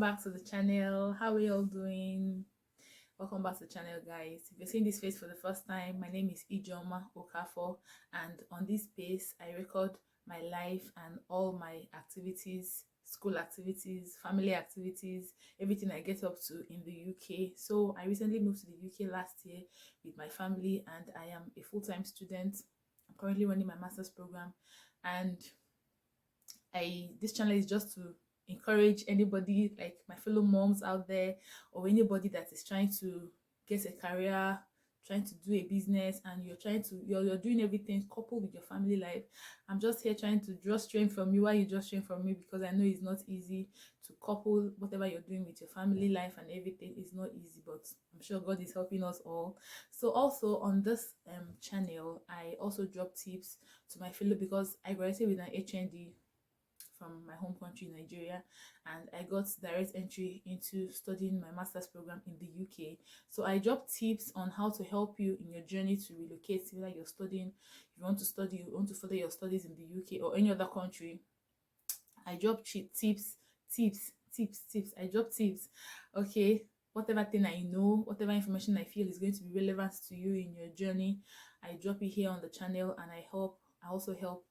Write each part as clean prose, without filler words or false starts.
back to the channel. How are you all doing? Welcome back to the channel, guys. If you're seeing this face for the first time, my name is Ijoma Okafo, and on this space I record my life and all my activities, school activities, family activities, everything I get up to in the UK. So I recently moved to the UK last year with my family, and I am a full-time student. I'm currently running my master's program, and this channel is just to encourage anybody, like my fellow moms out there, or anybody that is trying to get a career, trying to do a business, and you're doing everything coupled with your family life. I'm just here trying to draw strength from you while you draw strength from me, because I know it's not easy to couple whatever you're doing with your family life and everything. Is not easy, but I'm sure God is helping us all. So also on this channel, I also drop tips to my fellow, because I graduated with an HND from my home country, Nigeria, and I got direct entry into studying my master's program in the UK. So I drop tips on how to help you in your journey to relocate, whether you're studying, you want to study, you want to further your studies in the UK or any other country. I drop tips. I drop tips. Okay, whatever thing I know, whatever information I feel is going to be relevant to you in your journey, I drop it here on the channel, and I also help.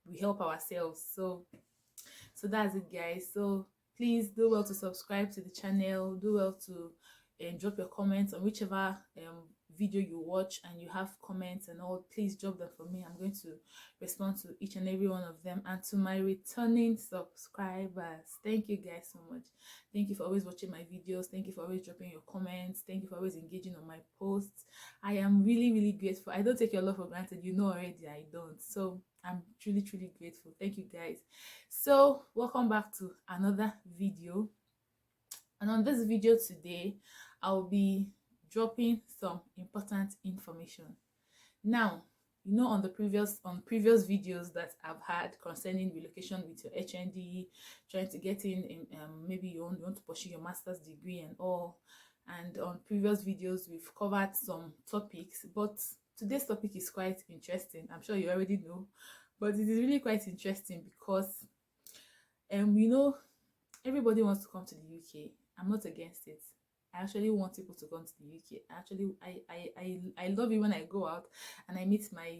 We help ourselves. So that's it, guys. So please do well to subscribe to the channel, do well to drop your comments on whichever video you watch, and you have comments and all, please drop them for me. I'm going to respond to each and every one of them. And to my returning subscribers, thank you guys so much. Thank you for always watching my videos. Thank you for always dropping your comments. Thank you for always engaging on my posts. I am really grateful. I don't take your love for granted, you know already. I don't. So I'm truly grateful. Thank you, guys. So welcome back to another video, and on this video today I'll be dropping some important information. Now, you know, on previous videos that I've had concerning relocation with your HND, trying to get in maybe you want to pursue your master's degree and all, and on previous videos we've covered some topics, but today's topic is quite interesting. I'm sure you already know, but it is really quite interesting because you know, everybody wants to come to the UK. I'm not against it. I actually want people to come to the UK. Actually, I love it when I go out and I meet my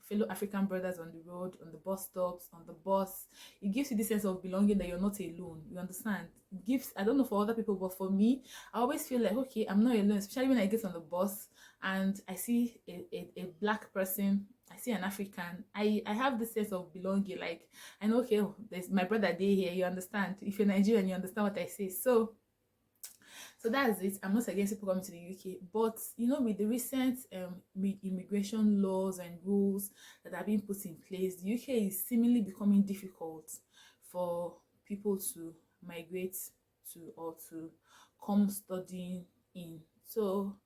fellow African brothers on the road, on the bus stops, on the bus. It gives you this sense of belonging, that you're not alone. You understand? It gives, I don't know for other people, but for me, I always feel like, okay, I'm not alone, especially when I get on the bus and I see a black person, I see an African. I have this sense of belonging. Like, I know, okay, oh, there's my brother day here. You understand? If you're Nigerian, you understand what I say. So that's it. I'm not against people coming to the UK, but you know, with the recent immigration laws and rules that are being put in place, the UK is seemingly becoming difficult for people to migrate to, or to come studying in. So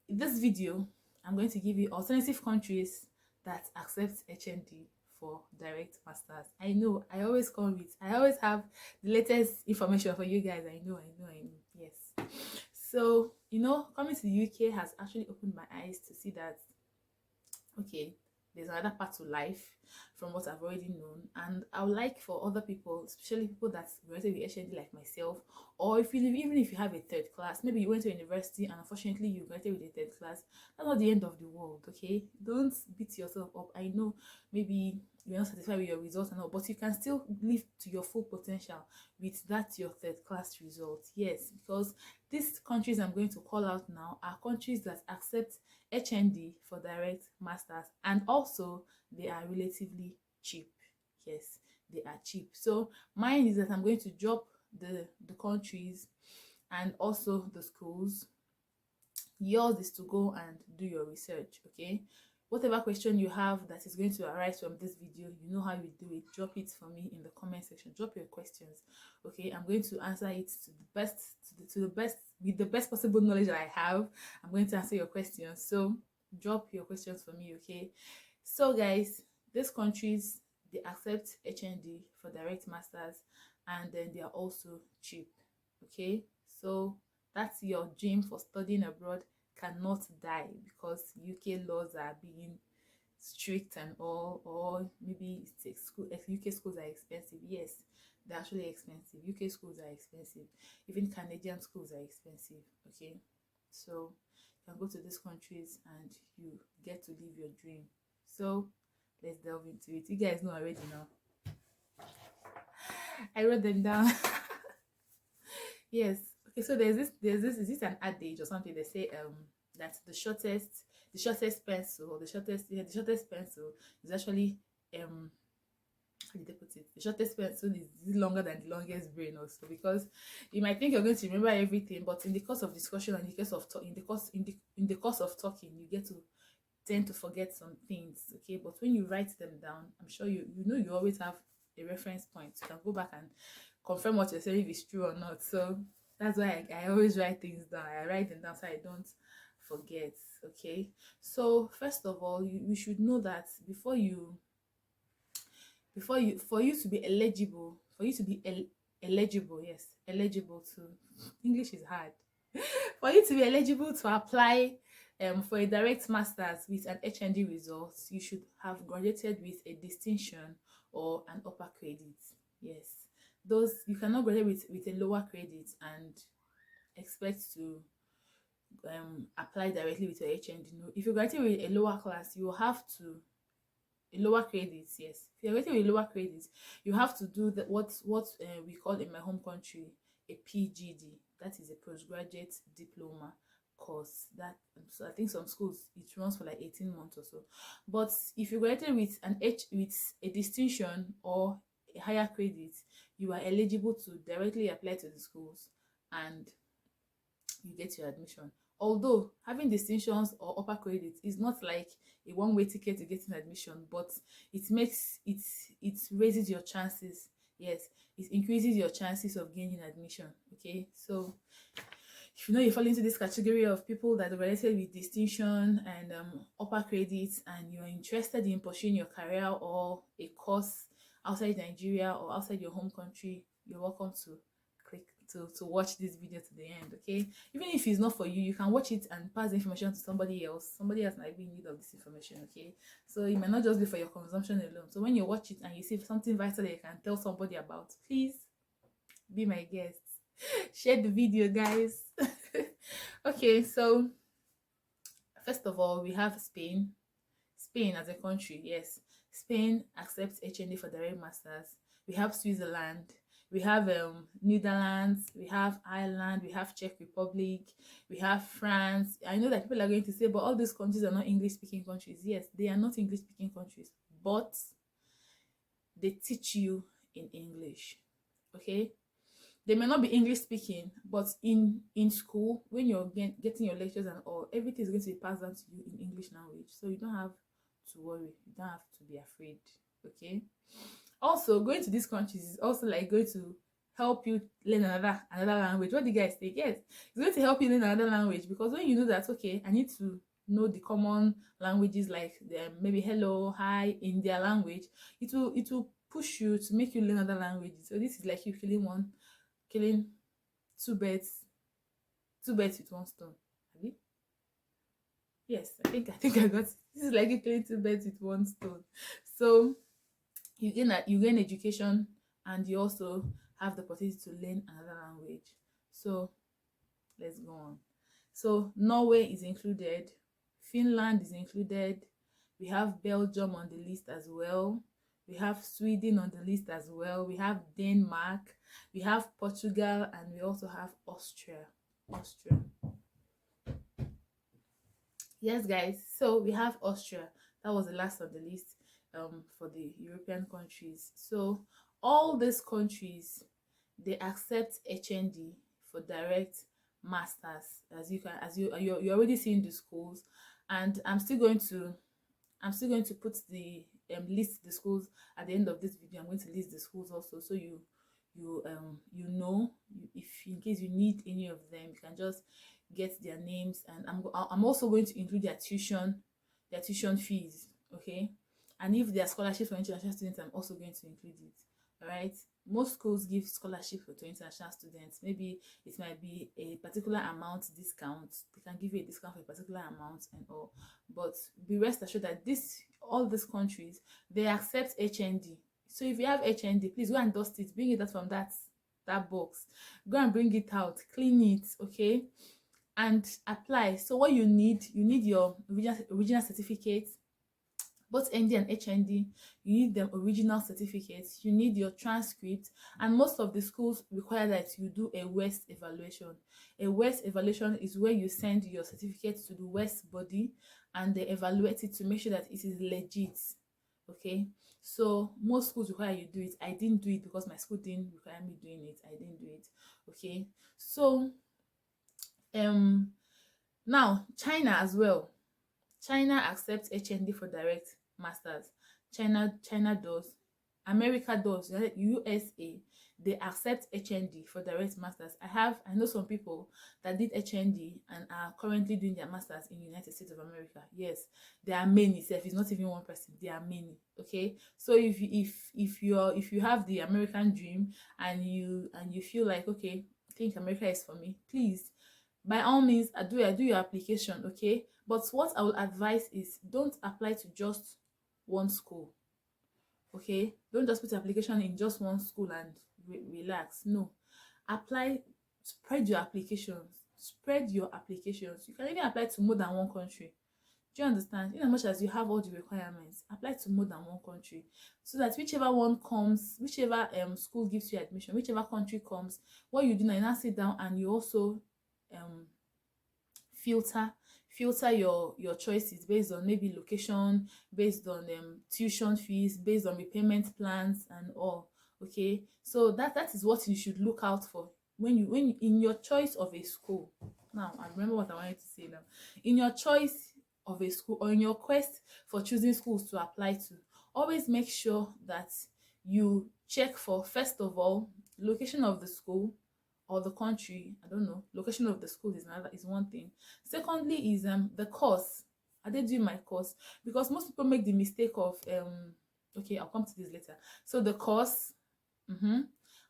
in this video, I'm going to give you alternative countries that accept HND for direct masters. I know I always have the latest information for you guys. I know. Yes. So, you know, coming to the UK has actually opened my eyes to see that, okay, there's another part to life from what I've already known, and I would like for other people, especially people that graduated with HND like myself, or even if you have a third class, maybe you went to university and unfortunately you graduated with a third class, that's not the end of the world. Okay, don't beat yourself up. I know maybe you're not satisfied with your results and all, but you can still live to your full potential with that your third class result. Yes, because these countries I'm going to call out now are countries that accept HND for direct masters, and also they are relatively cheap. Yes, they are cheap. So mine is that I'm going to drop the countries and also the schools. Yours is to go and do your research. Okay, whatever question you have that is going to arise from this video, you know how you do it. Drop it for me in the comment section. Drop your questions. Okay, I'm going to answer it to the best, with the best possible knowledge that I have. I'm going to answer your questions, so drop your questions for me. Okay, so guys, these countries, they accept HND for direct masters, and then they are also cheap. Okay, so that's your dream for studying abroad cannot die because UK laws are being strict and all, or maybe it's UK schools are expensive. Yes, They're actually expensive. UK schools are expensive. Even Canadian schools are expensive. Okay, so you can go to these countries and you get to live your dream. So let's delve into it. You guys know already now. I wrote them down. Yes. Okay, so there's this is this an adage or something? They say that the shortest pencil, or the shortest pencil is actually how did they put it? The shortest pencil is longer than the longest brain also, because you might think you're going to remember everything, but in the course of discussion and in the course of in the course of talking, you get to tend to forget some things. Okay, but when you write them down, I'm sure you always have a reference point. You can go back and confirm what you're saying, if it's true or not. So that's why I always write things down. I write them down so I don't forget. Okay, so first of all, you should know that for you to be eligible, yes, eligible to, English is hard. For you to be eligible to apply for a direct master's with an HND result, you should have graduated with a distinction or an upper credit. Yes, those you cannot graduate with a lower credit and expect to apply directly with your HND. No, if you graduate with a lower class, you will have to a lower credits. Yes, if you're getting a lower credits, you have to do what we call in my home country a PGD. That is a postgraduate diploma course. That, so I think some schools it runs for like 18 months or so. But if you graduate with with a distinction or a higher credit, you are eligible to directly apply to the schools and you get your admission. Although having distinctions or upper credit is not like a one-way ticket to getting admission, but it raises your chances. Yes, it increases your chances of gaining admission. Okay, so if you know you fall into this category of people that are related with distinction and upper credits, and you're interested in pursuing your career or a course outside Nigeria or outside your home country, you're welcome to click to watch this video to the end. Okay, even if it's not for you, you can watch it and pass the information to somebody else. Somebody else might be in need of this information. Okay, so it might not just be for your consumption alone. So when you watch it and you see something vital that you can tell somebody about, please be my guest. Share the video, guys. Okay, so first of all, we have Spain as a country. Yes, Spain accepts HND for direct masters. We have Switzerland, we have Netherlands, we have Ireland, we have Czech Republic, we have France. I know that people are going to say, but all these countries are not English speaking countries. Yes, they are not English speaking countries, but they teach you in English. Okay, they may not be English speaking, but in school, when you're getting your lectures and all, everything is going to be passed down to you in English language, so you don't have to worry, you don't have to be afraid. Okay, also going to these countries is also like going to help you learn another language. What do you guys think? Yes, it's going to help you learn another language, because when you know that, okay, I need to know the common languages, like maybe hello, hi in their language, it will push you to make you learn other languages. So this is like you killing two birds with one stone. Abi? Yes, I think I got it. This is like you killing two birds with one stone. So you gain education, and you also have the opportunity to learn another language. So let's go on. So Norway is included, Finland is included, we have Belgium on the list as well, we have Sweden on the list as well, we have Denmark, we have Portugal, and we also have Austria. Yes, guys, so we have Austria. That was the last on the list for the European countries. So all these countries, they accept HND for direct masters. You're already seeing the schools, and I'm still going to put the list the schools at the end of this video. I'm going to list the schools also, so you know, if in case you need any of them, you can just get their names. And I'm also going to include their tuition fees. Okay, and if there are scholarships for international students, I'm also going to include it. All right, most schools give scholarship to international students. Maybe it might be a particular amount discount. They can give you a discount for a particular amount and all, but be rest assured that all these countries, they accept HND. So if you have HND, please go and dust it, bring it out from that box, go and bring it out, clean it, okay, and apply. So what you need your original certificate, both ND and HND. You need them original certificates, you need your transcript, and most of the schools require that you do a WEST evaluation. A WEST evaluation is where you send your certificate to the WEST body and they evaluate it to make sure that it is legit. Okay, so most schools require you do it. I didn't do it because my school didn't require me doing it. I didn't do it. Okay, so now China as well. China accepts HND for direct masters. China does. America does. USA, they accept HND for direct masters. I know some people that did HND and are currently doing their masters in the United States of America. Yes, there are many. It's not even one person. There are many. Okay, so if you have the American dream and you feel like, okay, I think America is for me, please, by all means, I do your application, okay? But what I will advise is don't apply to just one school, okay? Don't just put your application in just one school and relax. No, apply, spread your applications, spread your applications. You can even apply to more than one country. Do you understand? In as much as you have all the requirements, apply to more than one country, so that whichever one comes, whichever school gives you admission, whichever country comes, what you do now, you now sit down and you also um filter your choices based on maybe location, based on tuition fees, based on repayment plans and all. Okay, so that is what you should look out for when you in your choice of a school. Now I remember what I wanted to say now. In your choice of a school, or in your quest for choosing schools to apply to, always make sure that you check for, first of all, location of the school or the country. I don't know, location of the school is one thing. Secondly is the course. Are they doing my course? Because most people make the mistake of okay, I'll come to this later. So the course,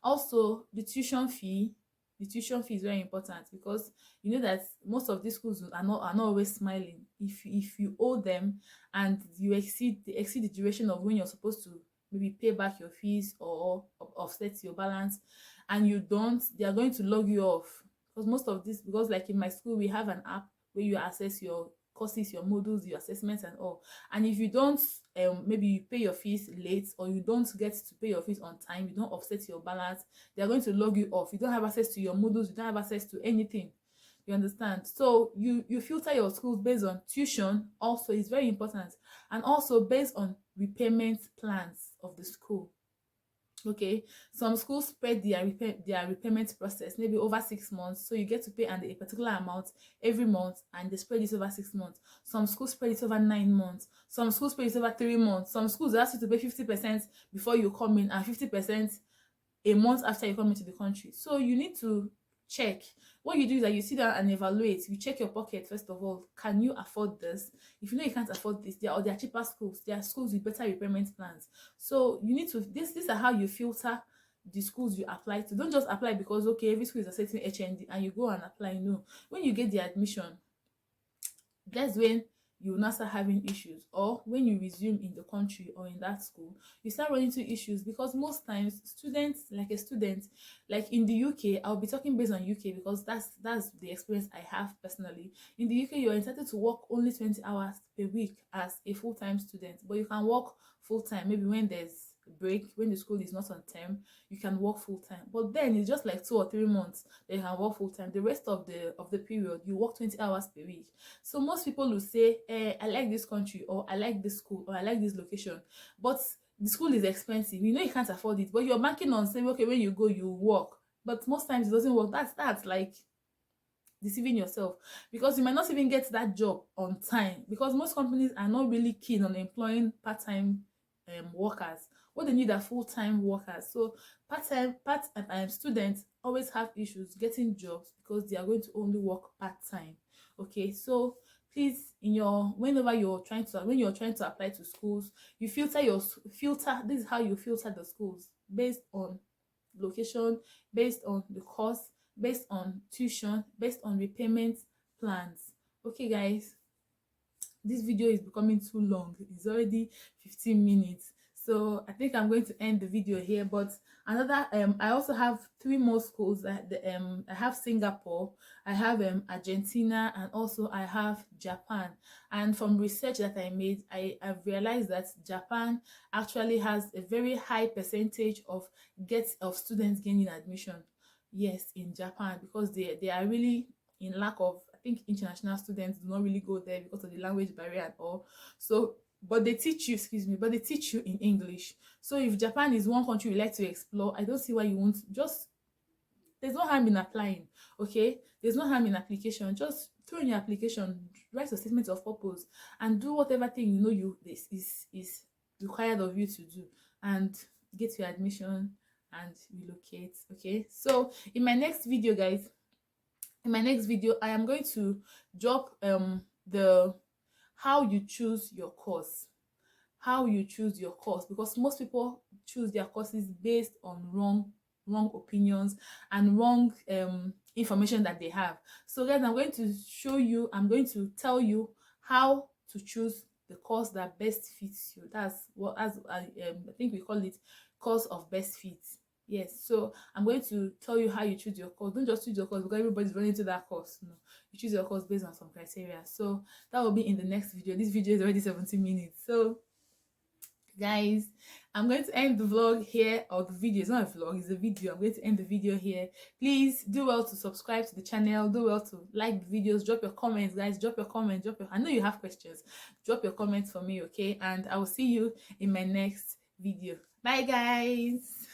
also the tuition fee. The tuition fee is very important, because you know that most of these schools are not always smiling. If you owe them and they exceed the duration of when you're supposed to maybe pay back your fees or offset your balance, and you don't, they are going to log you off. Because most of this, because like in my school we have an app where you access your courses, your modules, your assessments and all. And if you don't maybe you pay your fees late, or you don't get to pay your fees on time, you don't offset your balance, they are going to log you off. You don't have access to your modules, you don't have access to anything. You understand? So you filter your schools based on tuition. Also, is very important. And also based on repayment plans of the school. Okay, some schools spread their repayment process maybe over 6 months, so you get to pay a particular amount every month, and they spread it over 6 months. Some schools spread it over 9 months. Some schools spread it over 3 months. Some schools ask you to pay 50% before you come in and 50% a month after you come into the country. So you need to check. What you do is that you sit down and evaluate. You check your pocket first of all. Can you afford this? If you know you can't afford this, there are cheaper schools. There are schools with better repayment plans. So you need to, these are how you filter the schools you apply to. Don't just apply because, okay, every school is accepting HND and you go and apply. No, when you get the admission, that's when you will not start having issues. Or when you resume in the country or in that school, you start running into issues, because most times students, like in the UK, I'll be talking based on UK because that's the experience I have personally. In the UK, you're entitled to work only 20 hours per week as a full-time student, but you can work full-time maybe when there's break, when the school is not on term, you can work full-time. But then it's just like 2 or 3 months that you can work full-time. The rest of the period you work 20 hours per week. So most people will say, I like this country, or I like this school, or I like this location, but the school is expensive. You know you can't afford it, but you're banking on saying, okay, when you go you work. But most times it doesn't work. That's like deceiving yourself, because you might not even get that job on time, because most companies are not really keen on employing part-time workers. What they need are full-time workers. So part-time students always have issues getting jobs because they are going to only work part-time. Okay, so please, when you're trying to apply to schools, you filter. This is how you filter the schools: based on location, based on the course, based on tuition, based on repayment plans. Okay guys, this video is becoming too long. It's already 15 minutes. So I think I'm going to end the video here, but another I also have 3 more schools. I have Singapore, I have Argentina, and also I have Japan. And from research that I made, I've realized that Japan actually has a very high percentage of students gaining admission. Yes, in Japan, because they are really in lack of, I think international students do not really go there because of the language barrier and all. So but they teach you, excuse me, but they teach you in English. So if Japan is one country you like to explore, I don't see why you won't just, there's no harm in applying. Okay, there's no harm in application. Just throw in your application, write a statement of purpose, and do whatever thing you know you this is required of you to do, and get your admission and relocate. Okay, so in my next video, guys, in my next video I am going to drop the how you choose your course, because most people choose their courses based on wrong opinions and wrong information that they have. So guys, I'm going to tell you how to choose the course that best fits you. That's what, as I think we call it course of best fit. Yes, so I'm going to tell you how you choose your course. Don't just choose your course because everybody's running to that course. No, you choose your course based on some criteria. So that will be in the next video. This video is already 17 minutes. So guys, I'm going to end the vlog here, or the video. It's not a vlog, it's a video. I'm going to end the video here. Please do well to subscribe to the channel, do well to like the videos, drop your comments, guys. Drop your comments, I know you have questions. Drop your comments for me, okay? And I will see you in my next video. Bye guys.